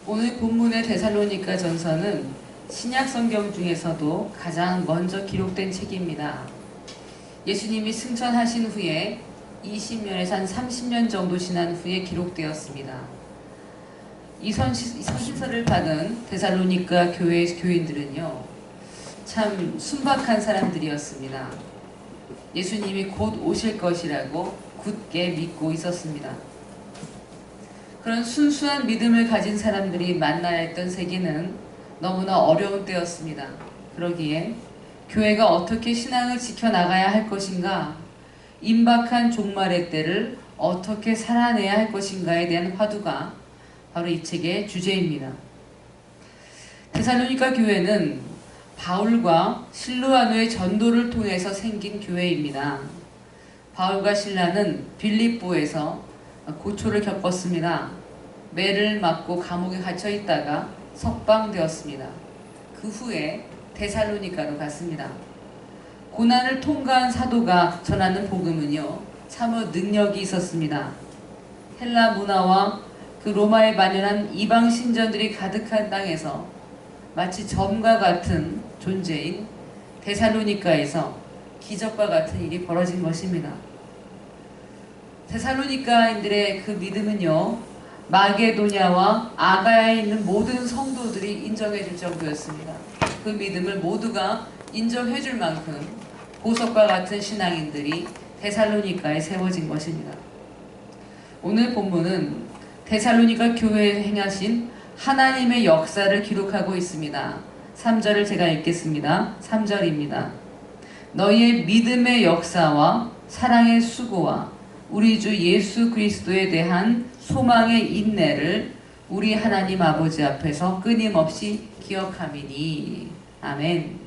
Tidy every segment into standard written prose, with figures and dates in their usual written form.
오늘 본문의 데살로니가 전서는 신약 성경 중에서도 가장 먼저 기록된 책입니다. 예수님이 승천하신 후에 20년에서 한 30년 정도 지난 후에 기록되었습니다. 이 서신서를 받은 데살로니가 교회 교인들은요, 참 순박한 사람들이었습니다. 예수님이 곧 오실 것이라고 굳게 믿고 있었습니다. 그런 순수한 믿음을 가진 사람들이 만나야 했던 세기는 너무나 어려운 때였습니다. 그러기에 교회가 어떻게 신앙을 지켜나가야 할 것인가, 임박한 종말의 때를 어떻게 살아내야 할 것인가에 대한 화두가 바로 이 책의 주제입니다. 데살로니가 교회는 바울과 실루아노의 전도를 통해서 생긴 교회입니다. 바울과 실라는 빌립보에서 고초를 겪었습니다. 매를 맞고 감옥에 갇혀 있다가 석방되었습니다. 그 후에 데살로니가로 갔습니다. 고난을 통과한 사도가 전하는 복음은요, 참으로 능력이 있었습니다. 헬라 문화와 그 로마에 만연한 이방 신전들이 가득한 땅에서 마치 점과 같은 존재인 데살로니가에서 기적과 같은 일이 벌어진 것입니다. 데살로니가인들의 그 믿음은요, 마게도냐와 아가야에 있는 모든 성도들이 인정해 줄 정도였습니다. 그 믿음을 모두가 인정해 줄 만큼 보석과 같은 신앙인들이 데살로니가에 세워진 것입니다. 오늘 본문은 데살로니가 교회에 행하신 하나님의 역사를 기록하고 있습니다. 3절을 제가 읽겠습니다. 3절입니다. 너희의 믿음의 역사와 사랑의 수고와 우리 주 예수 그리스도에 대한 소망의 인내를 우리 하나님 아버지 앞에서 끊임없이 기억함이니. 아멘.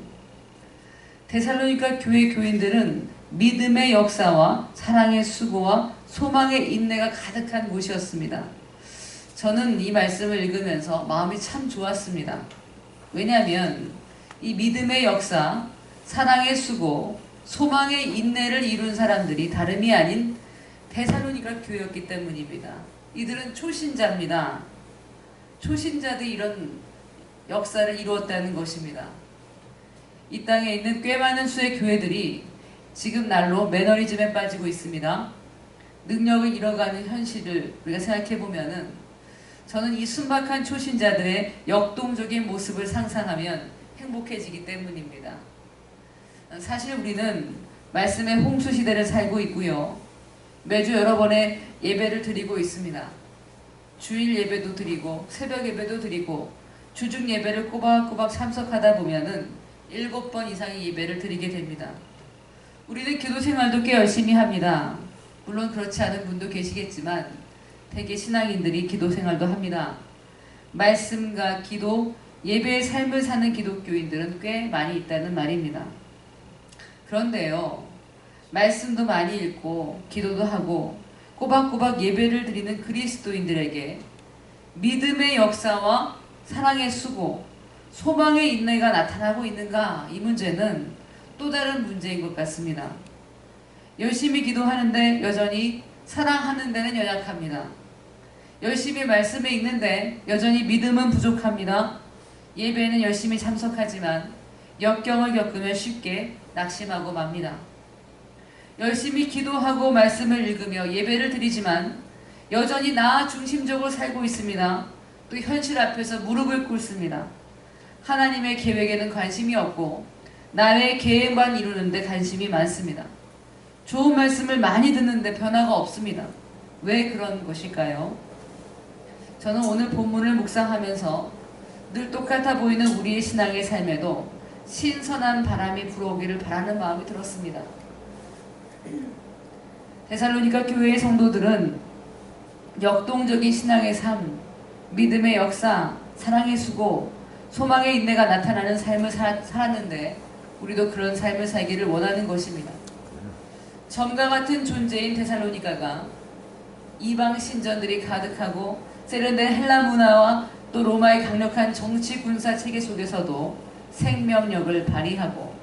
데살로니가 교회 교인들은 믿음의 역사와 사랑의 수고와 소망의 인내가 가득한 곳이었습니다. 저는 이 말씀을 읽으면서 마음이 참 좋았습니다. 왜냐하면 이 믿음의 역사, 사랑의 수고, 소망의 인내를 이룬 사람들이 다름이 아닌 데살로니가 교회였기 때문입니다. 이들은 초신자입니다. 초신자들이 이런 역사를 이루었다는 것입니다. 이 땅에 있는 꽤 많은 수의 교회들이 지금 날로 매너리즘에 빠지고 있습니다. 능력을 잃어가는 현실을 우리가 생각해보면은, 저는 이 순박한 초신자들의 역동적인 모습을 상상하면 행복해지기 때문입니다. 사실 우리는 말씀의 홍수 시대를 살고 있고요, 매주 여러 번의 예배를 드리고 있습니다. 주일 예배도 드리고 새벽 예배도 드리고 주중 예배를 꼬박꼬박 참석하다 보면은 7번 이상의 예배를 드리게 됩니다. 우리는 기도 생활도 꽤 열심히 합니다. 물론 그렇지 않은 분도 계시겠지만 대개 신앙인들이 기도 생활도 합니다. 말씀과 기도, 예배의 삶을 사는 기독교인들은 꽤 많이 있다는 말입니다. 그런데요, 말씀도 많이 읽고 기도도 하고 꼬박꼬박 예배를 드리는 그리스도인들에게 믿음의 역사와 사랑의 수고, 소망의 인내가 나타나고 있는가? 이 문제는 또 다른 문제인 것 같습니다. 열심히 기도하는데 여전히 사랑하는 데는 연약합니다. 열심히 말씀을 읽는데 여전히 믿음은 부족합니다. 예배는 열심히 참석하지만 역경을 겪으면 쉽게 낙심하고 맙니다. 열심히 기도하고 말씀을 읽으며 예배를 드리지만 여전히 나 중심적으로 살고 있습니다. 또 현실 앞에서 무릎을 꿇습니다. 하나님의 계획에는 관심이 없고 나의 계획만 이루는데 관심이 많습니다. 좋은 말씀을 많이 듣는데 변화가 없습니다. 왜 그런 것일까요? 저는 오늘 본문을 묵상하면서 늘 똑같아 보이는 우리의 신앙의 삶에도 신선한 바람이 불어오기를 바라는 마음이 들었습니다. 데살로니가 교회의 성도들은 역동적인 신앙의 삶, 믿음의 역사, 사랑의 수고, 소망의 인내가 나타나는 삶을 살았는데 우리도 그런 삶을 살기를 원하는 것입니다. 점과 같은 존재인 데살로니가가 이방 신전들이 가득하고 세련된 헬라 문화와 또 로마의 강력한 정치 군사 체계 속에서도 생명력을 발휘하고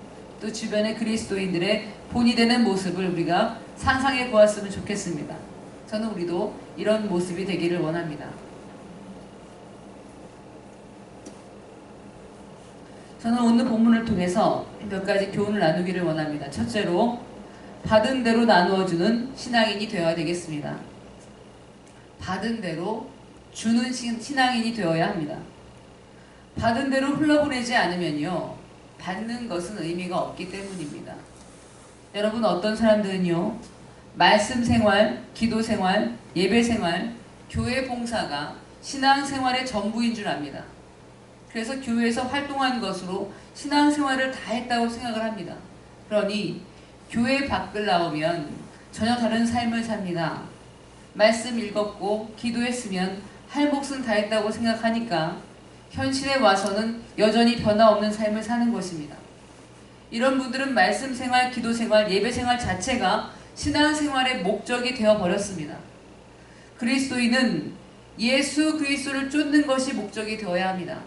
또 주변의 그리스도인들의 본이 되는 모습을 우리가 상상해 보았으면 좋겠습니다. 저는 우리도 이런 모습이 되기를 원합니다. 저는 오늘 본문을 통해서 몇 가지 교훈을 나누기를 원합니다. 첫째로, 받은 대로 나누어주는 신앙인이 되어야 되겠습니다. 받은 대로 주는 신앙인이 되어야 합니다. 받은 대로 흘러보내지 않으면요, 받는 것은 의미가 없기 때문입니다. 여러분, 어떤 사람들은요, 말씀 생활, 기도 생활, 예배 생활, 교회 봉사가 신앙생활의 전부인 줄 압니다. 그래서 교회에서 활동한 것으로 신앙생활을 다 했다고 생각을 합니다. 그러니 교회 밖을 나오면 전혀 다른 삶을 삽니다. 말씀 읽었고 기도했으면 할 몫은 다 했다고 생각하니까 현실에 와서는 여전히 변화없는 삶을 사는 것입니다. 이런 분들은 말씀 생활, 기도 생활, 예배 생활 자체가 신앙생활의 목적이 되어버렸습니다. 그리스도인은 예수 그리스도를 쫓는 것이 목적이 되어야 합니다.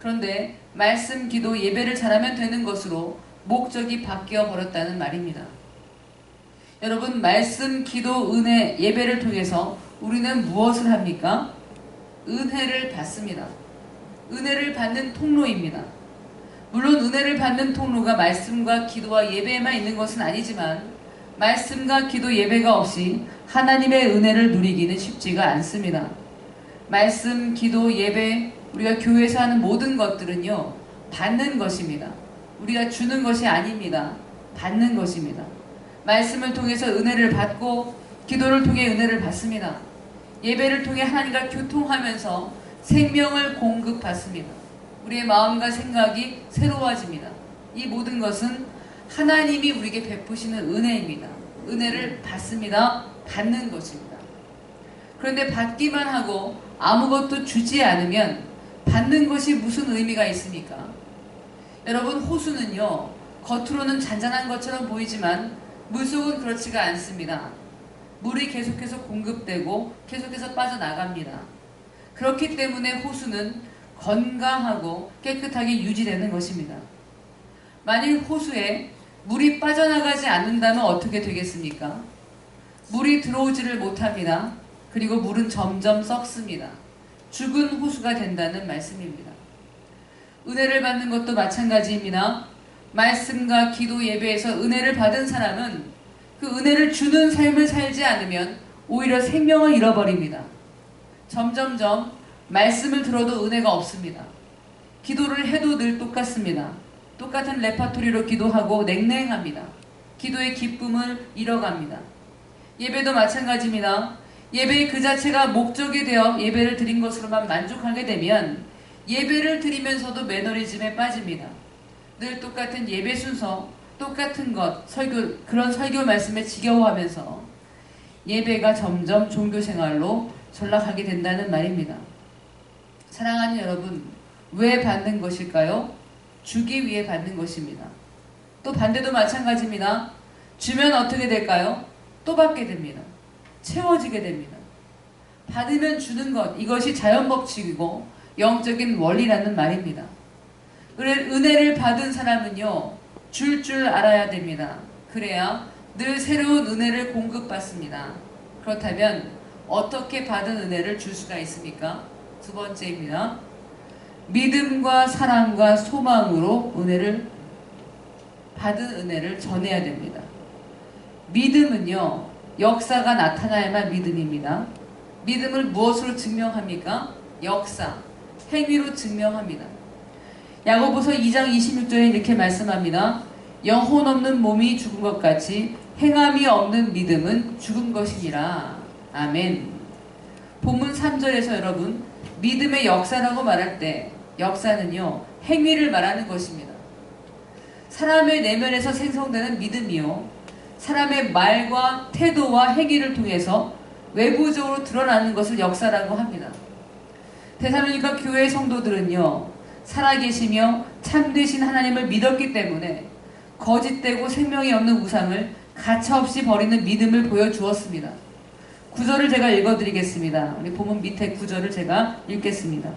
그런데 말씀, 기도, 예배를 잘하면 되는 것으로 목적이 바뀌어 버렸다는 말입니다. 여러분, 말씀, 기도, 은혜, 예배를 통해서 우리는 무엇을 합니까? 은혜를 받습니다. 은혜를 받는 통로입니다. 물론 은혜를 받는 통로가 말씀과 기도와 예배에만 있는 것은 아니지만 말씀과 기도, 예배가 없이 하나님의 은혜를 누리기는 쉽지가 않습니다. 말씀, 기도, 예배, 우리가 교회에서 하는 모든 것들은요, 받는 것입니다. 우리가 주는 것이 아닙니다. 받는 것입니다. 말씀을 통해서 은혜를 받고 기도를 통해 은혜를 받습니다. 예배를 통해 하나님과 교통하면서 생명을 공급받습니다. 우리의 마음과 생각이 새로워집니다. 이 모든 것은 하나님이 우리에게 베푸시는 은혜입니다. 은혜를 받습니다. 받는 것입니다. 그런데 받기만 하고 아무것도 주지 않으면 받는 것이 무슨 의미가 있습니까? 여러분, 호수는요, 겉으로는 잔잔한 것처럼 보이지만 물속은 그렇지가 않습니다. 물이 계속해서 공급되고 계속해서 빠져나갑니다. 그렇기 때문에 호수는 건강하고 깨끗하게 유지되는 것입니다. 만일 호수에 물이 빠져나가지 않는다면 어떻게 되겠습니까? 물이 들어오지를 못합니다. 그리고 물은 점점 썩습니다. 죽은 호수가 된다는 말씀입니다. 은혜를 받는 것도 마찬가지입니다. 말씀과 기도, 예배에서 은혜를 받은 사람은 그 은혜를 주는 삶을 살지 않으면 오히려 생명을 잃어버립니다. 점점점 말씀을 들어도 은혜가 없습니다. 기도를 해도 늘 똑같습니다. 똑같은 레파토리로 기도하고 냉랭합니다. 기도의 기쁨을 잃어갑니다. 예배도 마찬가지입니다. 예배 그 자체가 목적이 되어 예배를 드린 것으로만 만족하게 되면 예배를 드리면서도 매너리즘에 빠집니다. 늘 똑같은 예배 순서, 똑같은 것, 설교, 그런 설교 말씀에 지겨워하면서 예배가 점점 종교생활로 전락하게 된다는 말입니다. 사랑하는 여러분, 왜 받는 것일까요? 주기 위해 받는 것입니다. 또 반대도 마찬가지입니다. 주면 어떻게 될까요? 또 받게 됩니다. 채워지게 됩니다. 받으면 주는 것, 이것이 자연법칙이고 영적인 원리라는 말입니다. 은혜를 받은 사람은요, 줄 알아야 됩니다. 그래야 늘 새로운 은혜를 공급받습니다. 그렇다면 어떻게 받은 은혜를 줄 수가 있습니까? 두 번째입니다. 믿음과 사랑과 소망으로 받은 은혜를 전해야 됩니다. 믿음은요, 역사가 나타나야만 믿음입니다. 믿음을 무엇으로 증명합니까? 역사, 행위로 증명합니다. 야고보서 2장 26절에 이렇게 말씀합니다. 영혼 없는 몸이 죽은 것 같이 행함이 없는 믿음은 죽은 것이니라. 아멘. 본문 3절에서 여러분, 믿음의 역사라고 말할 때 역사는요, 행위를 말하는 것입니다. 사람의 내면에서 생성되는 믿음이요, 사람의 말과 태도와 행위를 통해서 외부적으로 드러나는 것을 역사라고 합니다. 데살로니가 교회 성도들은요, 살아계시며 참되신 하나님을 믿었기 때문에 거짓되고 생명이 없는 우상을 가차없이 버리는 믿음을 보여주었습니다. 9절을 제가 읽어드리겠습니다. 우리 본문 밑에 9절을 제가 읽겠습니다.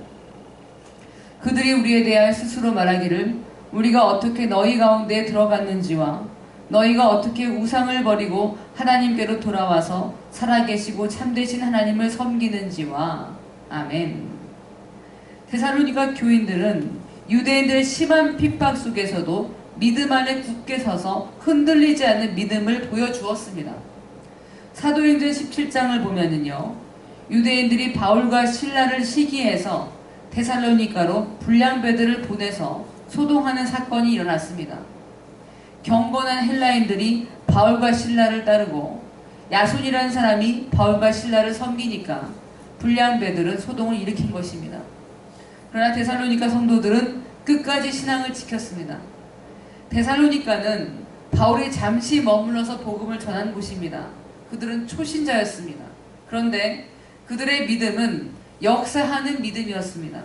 그들이 우리에 대하여 스스로 말하기를 우리가 어떻게 너희 가운데 들어갔는지와 너희가 어떻게 우상을 버리고 하나님께로 돌아와서 살아계시고 참되신 하나님을 섬기는지와. 아멘. 데살로니가 교인들은 유대인들의 심한 핍박 속에서도 믿음 안에 굳게 서서 흔들리지 않는 믿음을 보여주었습니다. 사도행전 17장을 보면은요, 유대인들이 바울과 실라를 시기해서 데살로니가로 불량배들을 보내서 소동하는 사건이 일어났습니다. 경건한 헬라인들이 바울과 실라를 따르고 야손이라는 사람이 바울과 실라를 섬기니까 불량배들은 소동을 일으킨 것입니다. 그러나 데살로니가 성도들은 끝까지 신앙을 지켰습니다. 데살로니가는 바울이 잠시 머물러서 복음을 전한 곳입니다. 그들은 초신자였습니다. 그런데 그들의 믿음은 역사하는 믿음이었습니다.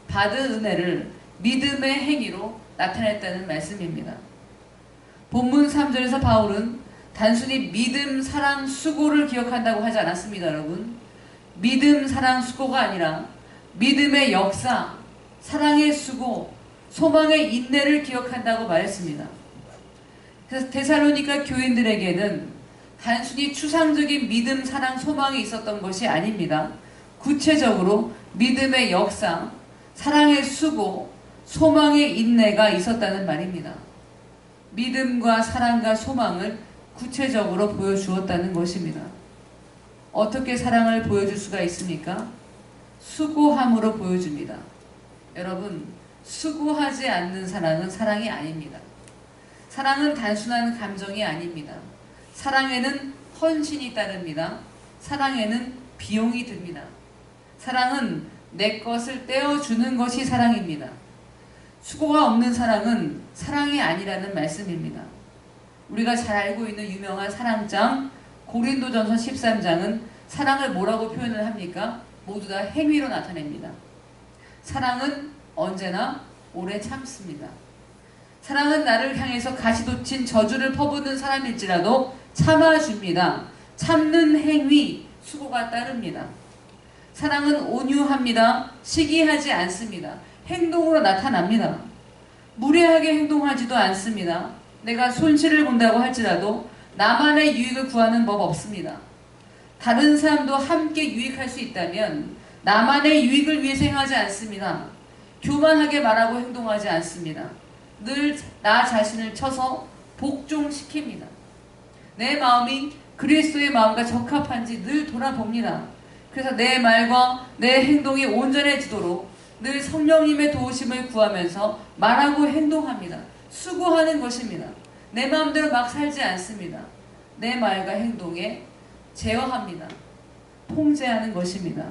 받은 은혜를 믿음의 행위로 나타냈다는 말씀입니다. 본문 3절에서 바울은 단순히 믿음, 사랑, 수고를 기억한다고 하지 않았습니다, 여러분. 믿음, 사랑, 수고가 아니라 믿음의 역사, 사랑의 수고, 소망의 인내를 기억한다고 말했습니다. 그래서 데살로니가 교인들에게는 단순히 추상적인 믿음, 사랑, 소망이 있었던 것이 아닙니다. 구체적으로 믿음의 역사, 사랑의 수고, 소망의 인내가 있었다는 말입니다. 믿음과 사랑과 소망을 구체적으로 보여주었다는 것입니다. 어떻게 사랑을 보여줄 수가 있습니까? 수고함으로 보여줍니다. 여러분, 수고하지 않는 사랑은 사랑이 아닙니다. 사랑은 단순한 감정이 아닙니다. 사랑에는 헌신이 따릅니다. 사랑에는 비용이 듭니다. 사랑은 내 것을 떼어주는 것이 사랑입니다. 수고가 없는 사랑은 사랑이 아니라는 말씀입니다. 우리가 잘 알고 있는 유명한 사랑장 고린도전서 13장은 사랑을 뭐라고 표현을 합니까? 모두 다 행위로 나타냅니다. 사랑은 언제나 오래 참습니다. 사랑은 나를 향해서 가시돋친 저주를 퍼붓는 사람일지라도 참아줍니다. 참는 행위, 수고가 따릅니다. 사랑은 온유합니다. 시기하지 않습니다. 행동으로 나타납니다. 무례하게 행동하지도 않습니다. 내가 손실을 본다고 할지라도 나만의 유익을 구하는 법 없습니다. 다른 사람도 함께 유익할 수 있다면 나만의 유익을 위해서 행하지 않습니다. 교만하게 말하고 행동하지 않습니다. 늘 나 자신을 쳐서 복종시킵니다. 내 마음이 그리스도의 마음과 적합한지 늘 돌아봅니다. 그래서 내 말과 내 행동이 온전해지도록 늘 성령님의 도우심을 구하면서 말하고 행동합니다. 수고하는 것입니다. 내 마음대로 막 살지 않습니다. 내 말과 행동에 제어합니다. 통제하는 것입니다.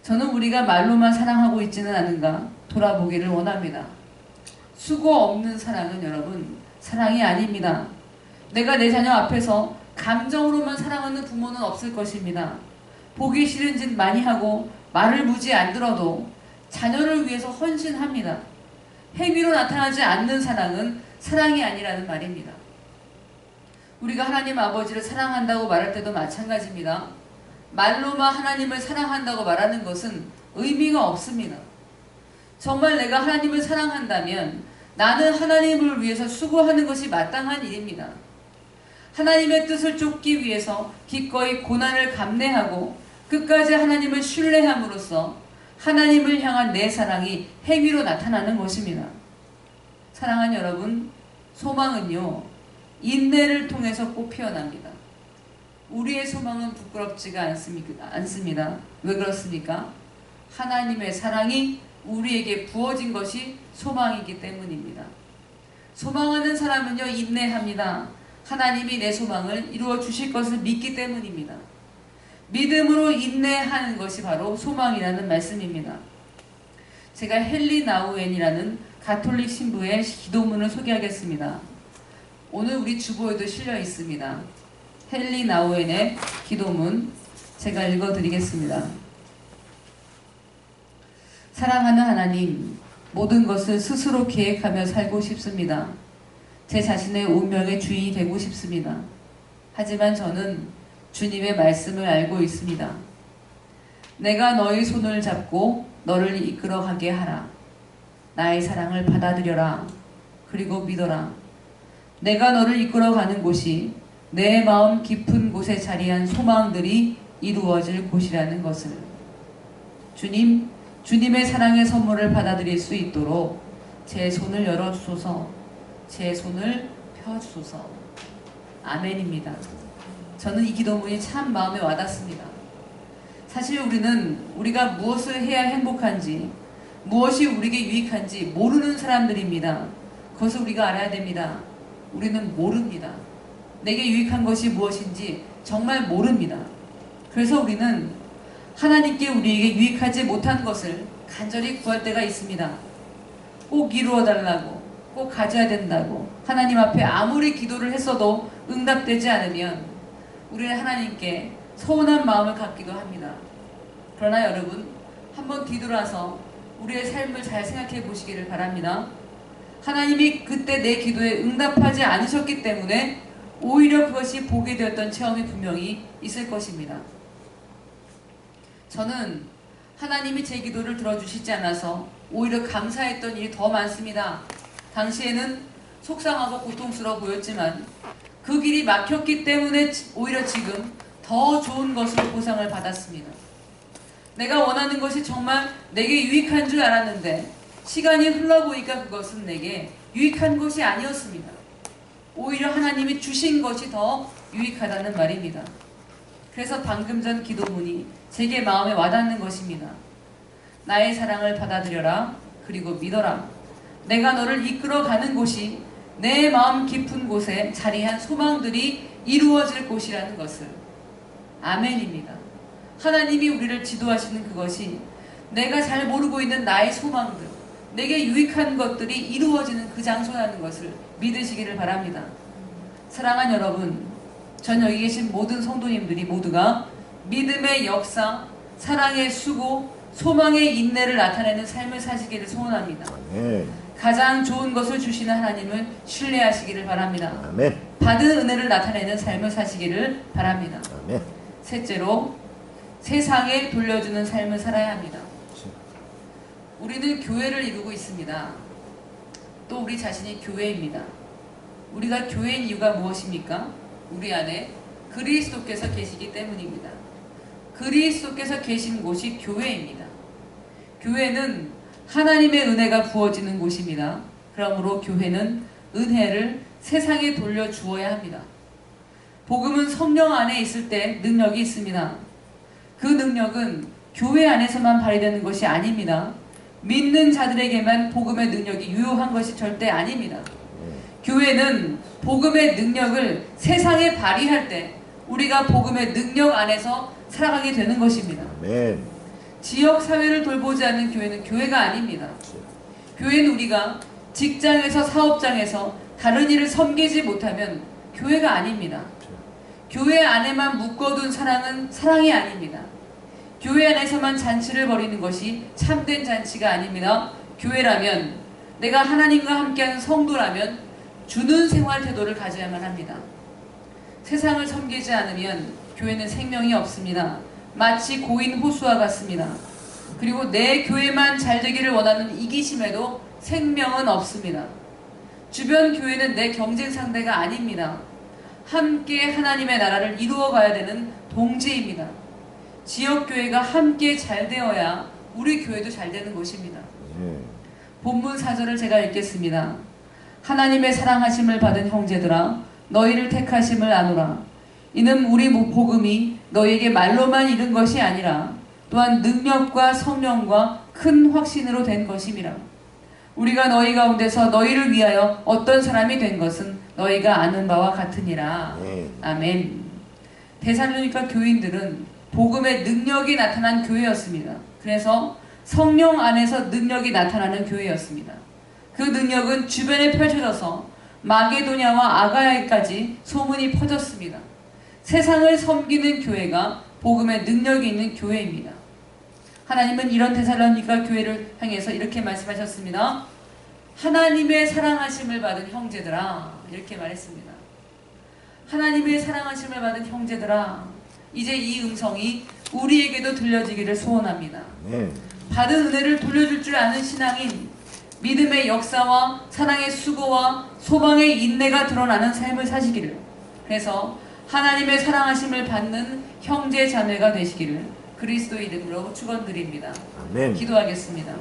저는 우리가 말로만 사랑하고 있지는 않은가 돌아보기를 원합니다. 수고 없는 사랑은 여러분 사랑이 아닙니다. 내가 내 자녀 앞에서 감정으로만 사랑하는 부모는 없을 것입니다. 보기 싫은 짓 많이 하고 말을 무지 안 들어도 자녀를 위해서 헌신합니다. 행위로 나타나지 않는 사랑은 사랑이 아니라는 말입니다. 우리가 하나님 아버지를 사랑한다고 말할 때도 마찬가지입니다. 말로만 하나님을 사랑한다고 말하는 것은 의미가 없습니다. 정말 내가 하나님을 사랑한다면 나는 하나님을 위해서 수고하는 것이 마땅한 일입니다. 하나님의 뜻을 쫓기 위해서 기꺼이 고난을 감내하고 끝까지 하나님을 신뢰함으로써 하나님을 향한 내 사랑이 행위로 나타나는 것입니다. 사랑하는 여러분, 소망은요 인내를 통해서 꼭 피어납니다. 우리의 소망은 부끄럽지가 않습니다. 왜 그렇습니까? 하나님의 사랑이 우리에게 부어진 것이 소망이기 때문입니다. 소망하는 사람은요 인내합니다. 하나님이 내 소망을 이루어 주실 것을 믿기 때문입니다. 믿음으로 인내하는 것이 바로 소망이라는 말씀입니다. 제가 헨리 나우엔이라는 가톨릭 신부의 기도문을 소개하겠습니다. 오늘 우리 주보에도 실려 있습니다. 헨리 나우엔의 기도문 제가 읽어드리겠습니다. 사랑하는 하나님, 모든 것을 스스로 계획하며 살고 싶습니다. 제 자신의 운명의 주인이 되고 싶습니다. 하지만 저는 주님의 말씀을 알고 있습니다. 내가 너의 손을 잡고 너를 이끌어가게 하라. 나의 사랑을 받아들여라. 그리고 믿어라. 내가 너를 이끌어가는 곳이 내 마음 깊은 곳에 자리한 소망들이 이루어질 곳이라는 것을. 주님, 주님의 사랑의 선물을 받아들일 수 있도록 제 손을 열어주소서, 제 손을 펴주소서. 아멘입니다. 저는 이 기도문이 참 마음에 와닿습니다. 사실 우리가 무엇을 해야 행복한지, 무엇이 우리에게 유익한지 모르는 사람들입니다. 그것을 우리가 알아야 됩니다. 우리는 모릅니다. 내게 유익한 것이 무엇인지 정말 모릅니다. 그래서 우리는 하나님께 우리에게 유익하지 못한 것을 간절히 구할 때가 있습니다. 꼭 이루어달라고, 꼭 가져야 된다고 하나님 앞에 아무리 기도를 했어도 응답되지 않으면 우리는 하나님께 서운한 마음을 갖기도 합니다. 그러나 여러분, 한번 뒤돌아서 우리의 삶을 잘 생각해 보시기를 바랍니다. 하나님이 그때 내 기도에 응답하지 않으셨기 때문에 오히려 그것이 보게 되었던 체험이 분명히 있을 것입니다. 저는 하나님이 제 기도를 들어주시지 않아서 오히려 감사했던 일이 더 많습니다. 당시에는 속상하고 고통스러워 보였지만 그 길이 막혔기 때문에 오히려 지금 더 좋은 것으로 보상을 받았습니다. 내가 원하는 것이 정말 내게 유익한 줄 알았는데 시간이 흘러보니까 그것은 내게 유익한 것이 아니었습니다. 오히려 하나님이 주신 것이 더 유익하다는 말입니다. 그래서 방금 전 기도문이 제게 마음에 와닿는 것입니다. 나의 사랑을 받아들여라. 그리고 믿어라. 내가 너를 이끌어가는 곳이 내 마음 깊은 곳에 자리한 소망들이 이루어질 곳이라는 것을. 아멘입니다. 하나님이 우리를 지도하시는 그것이 내가 잘 모르고 있는 나의 소망들, 내게 유익한 것들이 이루어지는 그 장소라는 것을 믿으시기를 바랍니다. 사랑하는 여러분, 전 여기 계신 모든 성도님들이 모두가 믿음의 역사, 사랑의 수고, 소망의 인내를 나타내는 삶을 사시기를 소원합니다. 아멘. 가장 좋은 것을 주시는 하나님을 신뢰하시기를 바랍니다. 아멘. 받은 은혜를 나타내는 삶을 사시기를 바랍니다. 아멘. 셋째로, 세상에 돌려주는 삶을 살아야 합니다. 우리는 교회를 이루고 있습니다. 또 우리 자신이 교회입니다. 우리가 교회인 이유가 무엇입니까? 우리 안에 그리스도께서 계시기 때문입니다. 그리스도께서 계신 곳이 교회입니다. 교회는 하나님의 은혜가 부어지는 곳입니다. 그러므로 교회는 은혜를 세상에 돌려주어야 합니다. 복음은 성령 안에 있을 때 능력이 있습니다. 그 능력은 교회 안에서만 발휘되는 것이 아닙니다. 믿는 자들에게만 복음의 능력이 유효한 것이 절대 아닙니다. 교회는 복음의 능력을 세상에 발휘할 때 우리가 복음의 능력 안에서 살아가게 되는 것입니다. 아멘. 지역 사회를 돌보지 않는 교회는 교회가 아닙니다. 교회는 우리가 직장에서 사업장에서 다른 일을 섬기지 못하면 교회가 아닙니다. 교회 안에만 묶어둔 사랑은 사랑이 아닙니다. 교회 안에서만 잔치를 벌이는 것이 참된 잔치가 아닙니다. 교회라면, 내가 하나님과 함께하는 성도라면 주는 생활 태도를 가져야만 합니다. 세상을 섬기지 않으면 교회는 생명이 없습니다. 마치 고인 호수와 같습니다. 그리고 내 교회만 잘 되기를 원하는 이기심에도 생명은 없습니다. 주변 교회는 내 경쟁 상대가 아닙니다. 함께 하나님의 나라를 이루어가야 되는 동지입니다. 지역교회가 함께 잘 되어야 우리 교회도 잘 되는 것입니다. 본문 4절을 제가 읽겠습니다. 하나님의 사랑하심을 받은 형제들아, 너희를 택하심을 아노라. 이는 우리 복음이 너희에게 말로만 이른 것이 아니라 또한 능력과 성령과 큰 확신으로 된 것임이라. 우리가 너희 가운데서 너희를 위하여 어떤 사람이 된 것은 너희가 아는 바와 같으니라. 아멘. 데살로니가 교인들은 복음의 능력이 나타난 교회였습니다. 그래서 성령 안에서 능력이 나타나는 교회였습니다. 그 능력은 주변에 펼쳐져서 마게도냐와 아가야까지 소문이 퍼졌습니다. 세상을 섬기는 교회가 복음의 능력이 있는 교회입니다. 하나님은 이런 데살로니가 교회를 향해서 이렇게 말씀하셨습니다. 하나님의 사랑하심을 받은 형제들아, 이렇게 말했습니다. 하나님의 사랑하심을 받은 형제들아, 이제 이 음성이 우리에게도 들려지기를 소원합니다. 받은 은혜를 돌려줄 줄 아는 신앙인, 믿음의 역사와 사랑의 수고와 소망의 인내가 드러나는 삶을 사시기를, 그래서 하나님의 사랑하심을 받는 형제 자매가 되시기를 그리스도 이름으로 축원드립니다. 아멘. 기도하겠습니다.